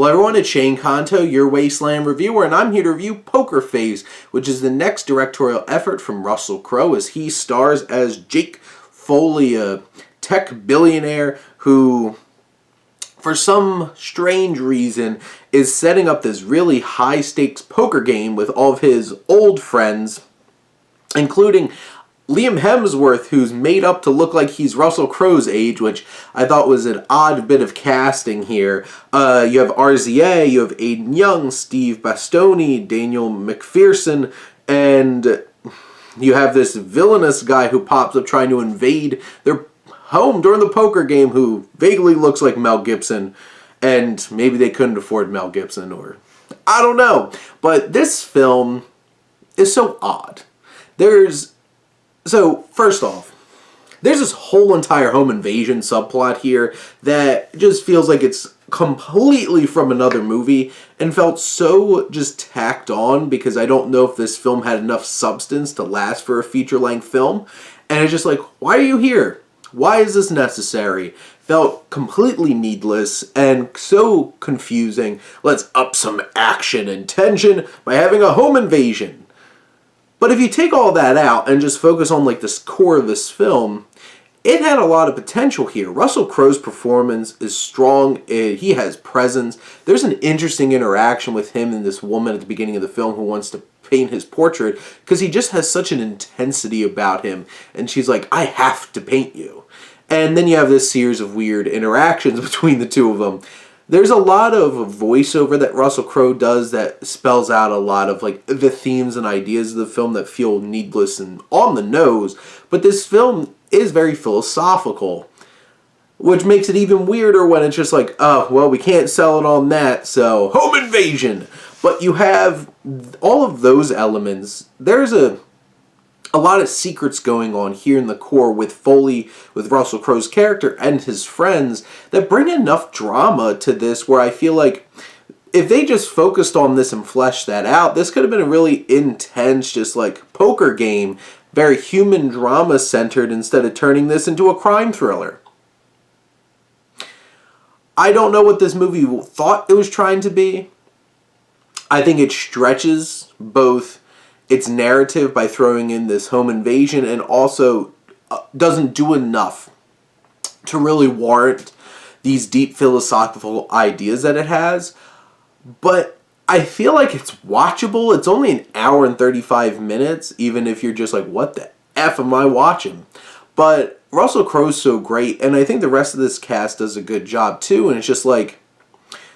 Well, everyone, it's Shane Kanto, your Wasteland reviewer, and I'm here to review Poker Face, which is the next directorial effort from Russell Crowe as he stars as Jake Foley, a tech billionaire who, for some strange reason, is setting up this really high-stakes poker game with all of his old friends, including Liam Hemsworth, who's made up to look like he's Russell Crowe's age, which I thought was an odd bit of casting here. You have RZA, you have Aiden Young, Steve Bastoni, Daniel McPherson, and you have this villainous guy who pops up trying to invade their home during the poker game who vaguely looks like Mel Gibson, and maybe they couldn't afford Mel Gibson, or I don't know. But this film is so odd. So, first off, there's this whole entire home invasion subplot here that just feels like it's completely from another movie and felt so just tacked on because I don't know if this film had enough substance to last for a feature-length film. And it's just like, why are you here? Why is this necessary? Felt completely needless and so confusing. Let's up some action and tension by having a home invasion. But if you take all that out and just focus on like this core of this film, it had a lot of potential here. Russell Crowe's performance is strong. He has presence. There's an interesting interaction with him and this woman at the beginning of the film who wants to paint his portrait because he just has such an intensity about him. And she's like, I have to paint you. And then you have this series of weird interactions between the two of them. There's a lot of voiceover that Russell Crowe does that spells out a lot of like the themes and ideas of the film that feel needless and on the nose. But this film is very philosophical, which makes it even weirder when it's just like, oh, well, we can't sell it on that, so home invasion. But you have all of those elements. There's a lot of secrets going on here in the core with Foley, with Russell Crowe's character and his friends that bring enough drama to this where I feel like if they just focused on this and fleshed that out, this could have been a really intense, just like poker game, very human drama centered instead of turning this into a crime thriller. I don't know what this movie thought it was trying to be. I think it stretches both its narrative by throwing in this home invasion and also doesn't do enough to really warrant these deep philosophical ideas that it has. But I feel like it's watchable. It's only an hour and 35 minutes, even if you're just like, what the F am I watching? But Russell Crowe's so great, and I think the rest of this cast does a good job too, and it's just like,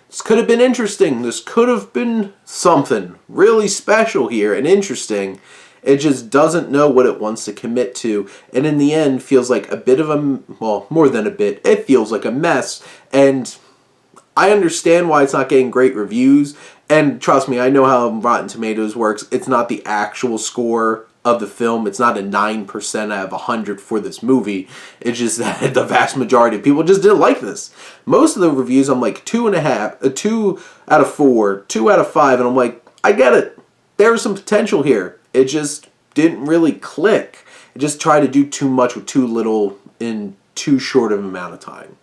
this could have been interesting. This could have been something really special here and interesting. It just doesn't know what it wants to commit to. And in the end, feels like a bit of a, well, more than a bit. It feels like a mess. And I understand why it's not getting great reviews. And trust me, I know how Rotten Tomatoes works. It's not the actual score of the film. It's not a 9% out of 100 for this movie. It's just that the vast majority of people just didn't like this. Most of the reviews, I'm like 2.5, 2 out of 4, 2 out of 5, and I'm like, I get it. There was some potential here. It just didn't really click. It just tried to do too much with too little in too short of an amount of time.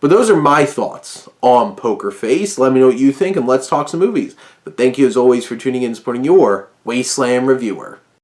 But those are my thoughts on Poker Face. Let me know what you think, and let's talk some movies. But thank you as always for tuning in and supporting your Wasteland reviewer.